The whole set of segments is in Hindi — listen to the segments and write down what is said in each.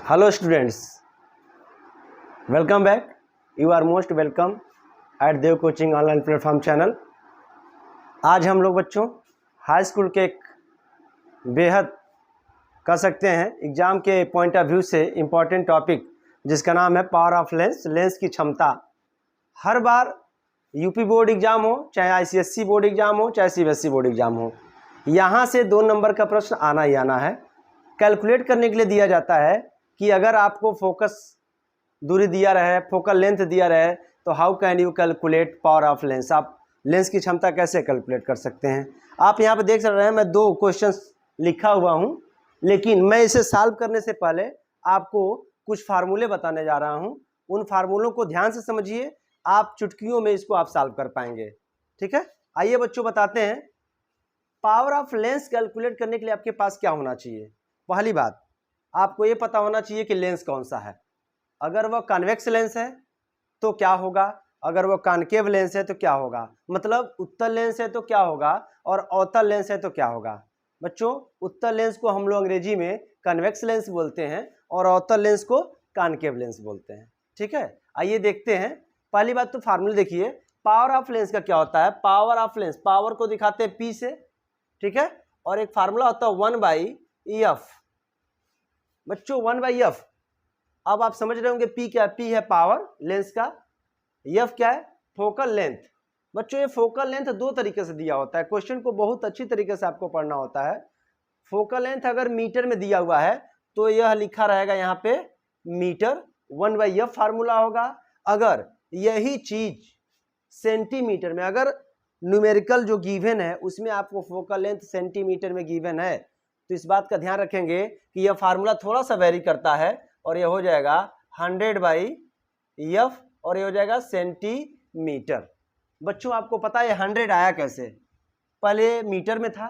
Hello students, welcome back. You are most welcome at Dev coaching online platform channel. आज हम लोग बच्चों हाई स्कूल के एक बेहद कह सकते हैं एग्ज़ाम के पॉइंट ऑफ व्यू से इम्पॉर्टेंट टॉपिक जिसका नाम है पावर ऑफ लेंस, लेंस की क्षमता। हर बार यूपी बोर्ड एग्ज़ाम हो, चाहे आईसीएसई बोर्ड एग्ज़ाम हो, चाहे सीबीएसई बोर्ड एग्ज़ाम हो, यहाँ से 2 नंबर का प्रश्न आना ही आना है। कैलकुलेट करने के लिए दिया जाता है कि अगर आपको फोकस दूरी दिया रहे, फोकल लेंथ दिया रहे, तो how can you calculate power of lens. आप लेंस की क्षमता कैसे कैलकुलेट कर सकते हैं। आप यहाँ पे देख रहे हैं मैं 2 क्वेश्चंस लिखा हुआ हूँ, लेकिन मैं इसे सॉल्व करने से पहले आपको कुछ फार्मूले बताने जा रहा हूँ। उन फार्मूलों को ध्यान से समझिए, आप चुटकियों में इसको आप सॉल्व कर पाएंगे। ठीक है, आइए बच्चों बताते हैं पावर ऑफ लेंस कैलकुलेट करने के लिए आपके पास क्या होना चाहिए। पहली बात, आपको ये पता होना चाहिए कि लेंस कौन सा है। अगर वह कन्वेक्स लेंस है तो क्या होगा, अगर वह कॉनकेव लेंस है तो क्या होगा, मतलब उत्तल लेंस है तो क्या होगा, और अवतल लेंस है तो क्या होगा। बच्चों, उत्तल लेंस को हम लोग अंग्रेजी में कन्वेक्स लेंस बोलते हैं और अवतल लेंस को कॉनकेव लेंस बोलते हैं। ठीक है, आइए देखते हैं। पहली बात तो फार्मूला देखिए, पावर ऑफ लेंस का क्या होता है। पावर ऑफ लेंस, पावर को दिखाते हैं P से, ठीक है, और एक फार्मूला होता है 1/F। बच्चों 1/F, अब आप समझ रहे होंगे P क्या है। P है पावर लेंस का, F क्या है, फोकल लेंथ। बच्चों ये फोकल लेंथ 2 तरीके से दिया होता है, क्वेश्चन को बहुत अच्छी तरीके से आपको पढ़ना होता है। फोकल लेंथ अगर मीटर में दिया हुआ है तो यह लिखा रहेगा यहाँ पे मीटर, 1/F फार्मूला होगा। अगर यही चीज सेंटीमीटर में, अगर न्यूमेरिकल जो गिवन है उसमें आपको फोकल लेंथ सेंटीमीटर में गिवन है, तो इस बात का ध्यान रखेंगे कि यह फार्मूला थोड़ा सा वेरी करता है और यह हो जाएगा 100/F और यह हो जाएगा सेंटीमीटर। बच्चों आपको पता है 100 आया कैसे, पहले मीटर में था।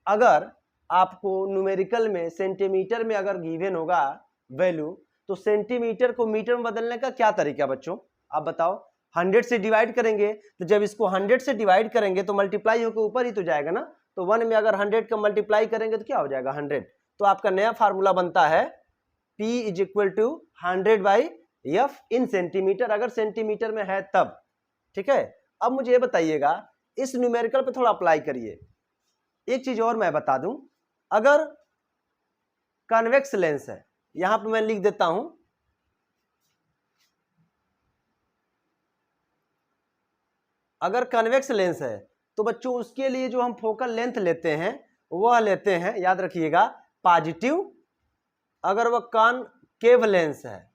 अगर आपको न्यूमेरिकल में सेंटीमीटर में अगर गिवन होगा वैल्यू, तो सेंटीमीटर को मीटर में बदलने का क्या तरीका बच्चों, आप बताओ। 100 से डिवाइड करेंगे, तो जब इसको 100 से डिवाइड करेंगे तो मल्टीप्लाई होकर ऊपर ही तो जाएगा ना। तो 1 में अगर 100 का मल्टीप्लाई करेंगे तो क्या हो जाएगा 100। तो आपका नया फार्मूला बनता है P = 100/F इन सेंटीमीटर, अगर सेंटीमीटर में है तब। ठीक है, अब मुझे ये बताइएगा, इस न्यूमेरिकल पे थोड़ा अप्लाई करिए। एक चीज और मैं बता दूं, अगर कन्वेक्स लेंस है, यहां पे मैं लिख देता हूं, अगर कन्वेक्स लेंस है तो बच्चों उसके लिए जो हम फोकल लेंथ लेते हैं वह लेते हैं, याद रखिएगा, पॉजिटिव। अगर वह कॉनकेव लेंस है,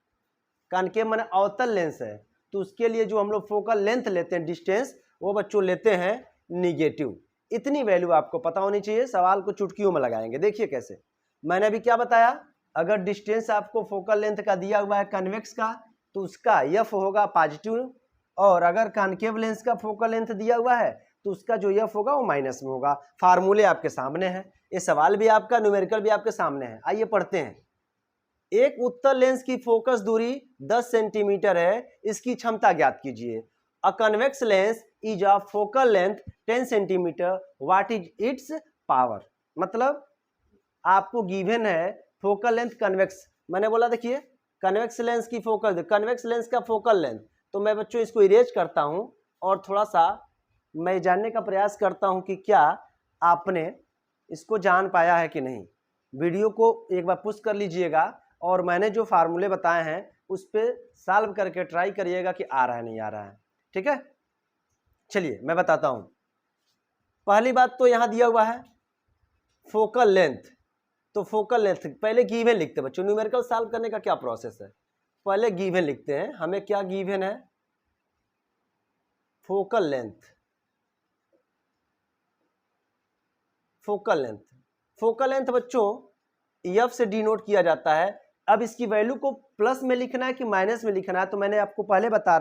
कॉनकेव माने अवतल लेंस है, तो उसके लिए जो हम लोग फोकल लेंथ लेते हैं, डिस्टेंस, वो बच्चों लेते हैं निगेटिव। इतनी वैल्यू आपको पता होनी चाहिए, सवाल को चुटकियों में लगाएंगे। देखिए कैसे, मैंने अभी क्या बताया, अगर डिस्टेंस आपको फोकल लेंथ का दिया हुआ है कन्वेक्स का, तो उसका F होगा पॉजिटिव, और अगर कॉनकेव लेंस का फोकल लेंथ दिया हुआ है तो उसका जो F होगा वो माइनस में होगा। फार्मूले आपके सामने हैं, ये सवाल भी आपका, न्यूमेरिकल भी आपके सामने है। आइए पढ़ते हैं। एक उत्तल लेंस की फोकस दूरी 10 सेंटीमीटर है, इसकी क्षमता ज्ञात कीजिए। अ convex lens is of focal length 10 centimetre, what is it's power. मतलब आपको गिवन है फोकल लेंथ कन्वेक्स, मैंने बोला देखिए कन्वेक्स लेंस की फोकल, कन्वेक्स लेंस का फोकल लेंथ। तो मैं बच्चों इसको इरेज करता हूं और थोड़ा सा मैं जानने का प्रयास करता हूं कि क्या आपने इसको जान पाया है कि नहीं। वीडियो को एक बार पुश कर लीजिएगा और मैंने जो फार्मूले बताए हैं उस पर सॉल्व करके ट्राई करिएगा कि आ रहा है नहीं आ रहा है। ठीक है, चलिए मैं बताता हूं। पहली बात तो यहां दिया हुआ है फोकल लेंथ, तो फोकल लेंथ पहले गिवन लिखते हैं बच्चों। न्यूमेरिकल सॉल्व करने का क्या प्रोसेस है, पहले गिवन लिखते हैं। हमें क्या गिवन है, focal length, focal length. Focal length बच्चों F से डिनोट किया जाता है। अब इसकी वैल्यू को प्लस में लिखना है कि माइनस में लिखना है, तो मैंने आपको पहले बता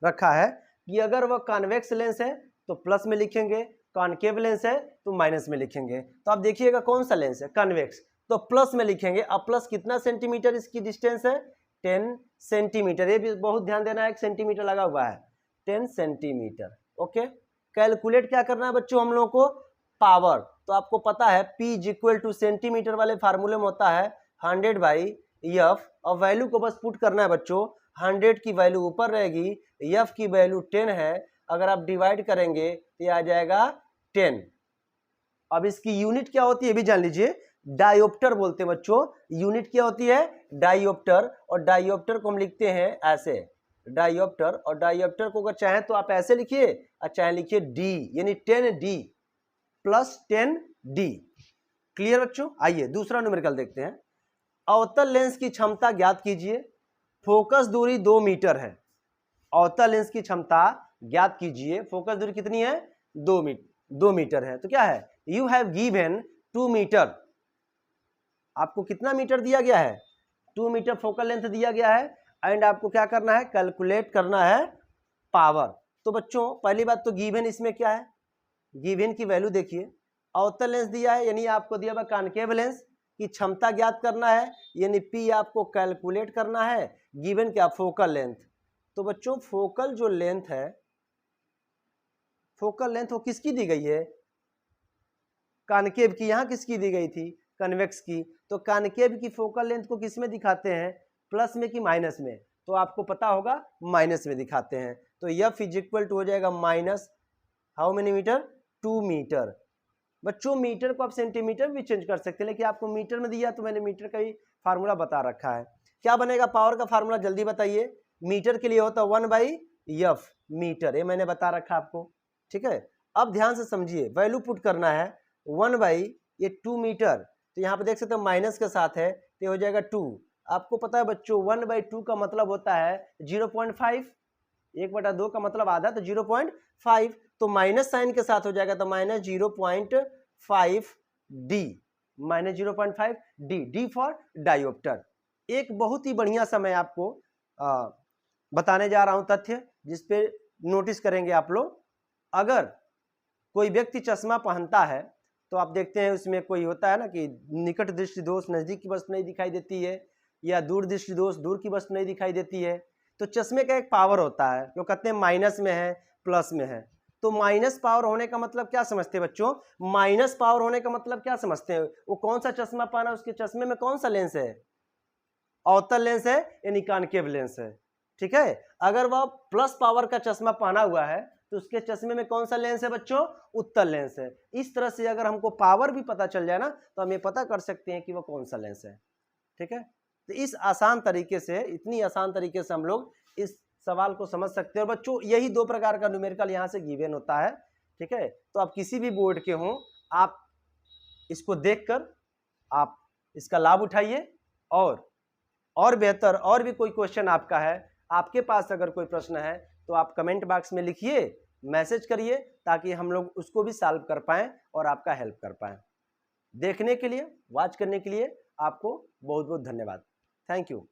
रखा है कि अगर वह कॉन्वेक्स लेंस है तो प्लस में लिखेंगे, कॉनकेव लेंस है तो माइनस में लिखेंगे। तो आप देखिएगा कौन सा लेंस है, कन्वेक्स, तो प्लस में लिखेंगे। अब प्लस कितना सेंटीमीटर इसकी डिस्टेंस है, 10 सेंटीमीटर। ये भी बहुत ध्यान देना है, 1 सेंटीमीटर लगा हुआ है, 10 सेंटीमीटर। ओके, कैलकुलेट क्या करना है बच्चों हम लोगों को, पावर। तो आपको पता है P = सेंटीमीटर वाले फार्मूले में होता है 100/F एफ, और वैल्यू को बस पुट करना है बच्चों। 100 की वैल्यू ऊपर रहेगी, एफ की वैल्यू 10 है, अगर आप डिवाइड करेंगे तो ये आ जाएगा 10। अब इसकी यूनिट क्या होती है ये भी जान लीजिए, डायोप्टर बोलते हैं बच्चों। यूनिट क्या होती है? डायोप्टर। और डायोप्टर को हम लिखते हैं ऐसे, डायोप्टर। और डायोप्टर को अगर चाहें तो आप ऐसे लिखिए, और चाहे लिखिए डी, यानी 10D प्लस 10D। क्लियर बच्चों? आइए दूसरा न्यूमेरिकल देखते हैं। अवतल लेंस की क्षमता ज्ञात कीजिए। फोकस दूरी 2 मीटर है। अवतल लेंस की क्षमता ज्ञात कीजिए। फोकस दूरी कितनी है? 2 मीटर है। तो क्या है? You have given 2 metre. आपको कितना मीटर दिया गया है? 2 मीटर फोकल लेंथ दिया गया है। एंड आपको क्या करना है? कैलकुलेट करना है पावर। तो बच्चों पहली बात तो गिवन इसमें क्या है? गिवन की वैल्यू देखिए। अवतल लेंस दिया है, यानी आपको दिया हुआ कॉनकेव लेंस की क्षमता ज्ञात करना है, यानी पी आपको कैलकुलेट करना है। गिवन क्या? Focal length. तो बच्चों फोकल जो लेंथ है, फोकल लेंथ वो किसकी दी गई है? कॉनकेव की। यहां किसकी दी गई थी? कन्वेक्स की। तो कॉनकेव की फोकल लेंथ को किस में दिखाते हैं? प्लस में कि माइनस में? तो आपको पता होगा माइनस में दिखाते हैं। तो एफ इज इक्वल टू हो जाएगा minus how many metre? 2 metre. बच्चों मीटर को आप सेंटीमीटर भी चेंज कर सकते हैं, लेकिन आपको मीटर में दिया तो मैंने मीटर का ही फार्मूला बता रखा है। क्या बनेगा पावर का फार्मूला? जल्दी बताइए। मीटर के लिए होता है 1/f मीटर, ये मैंने बता रखा आपको। ठीक है, अब ध्यान से समझिए। वैल्यू पुट करना है 1/2 मीटर, तो यहाँ पे देख सकते हो माइनस के साथ है, तो हो जाएगा 2। आपको पता है बच्चों 1/2 का मतलब होता है 0.5। 1/2 का मतलब आधा, तो 0.5। तो माइनस साइन के साथ हो जाएगा, तो minus 0.5D, minus 0.5D, D for dioptre. एक बहुत ही बढ़िया सा मैं आपको बताने जा रहा हूं तथ्य, जिसपे नोटिस करेंगे आप लोग। अगर कोई व्यक्ति चश्मा पहनता है तो आप देखते हैं उसमें कोई होता है ना कि निकट दृष्टि दोष, नजदीक की वस्तु नहीं दिखाई देती है, या दूर दृष्टि दोष, दूर की वस्तु नहीं दिखाई देती है। तो चश्मे का एक पावर होता है जो कहते हैं माइनस में है, प्लस में है। तो माइनस पावर होने का मतलब क्या समझते हैं बच्चों? माइनस पावर होने का मतलब क्या समझते हैं? वो कौन सा चश्मा पहना, उसके चश्मे में कौन सा लेंस है? अवतल लेंस है, यानी कॉनकेव लेंस है। ठीक है, अगर वह प्लस पावर का चश्मा पहना हुआ है तो उसके चश्मे में कौन सा लेंस है बच्चों? उत्तल लेंस है। इस तरह से अगर हमको पावर भी पता चल जाए ना, तो हम ये पता कर सकते हैं कि वो कौन सा लेंस है। ठीक है, तो इस आसान तरीके से, इतनी आसान तरीके से हम लोग इस सवाल को समझ सकते हैं। और बच्चों यही 2 प्रकार का न्यूमेरिकल यहाँ से गिवन होता है। ठीक है, तो आप किसी भी बोर्ड के हों, आप इसको देखकर आप इसका लाभ उठाइए। और बेहतर और भी कोई क्वेश्चन आपका है, आपके पास अगर कोई प्रश्न है, तो आप कमेंट बॉक्स में लिखिए, मैसेज करिए, ताकि हम लोग उसको भी सॉल्व कर पाएं और आपका हेल्प कर पाएं। देखने के लिए, वॉच करने के लिए आपको बहुत बहुत धन्यवाद। Thank you.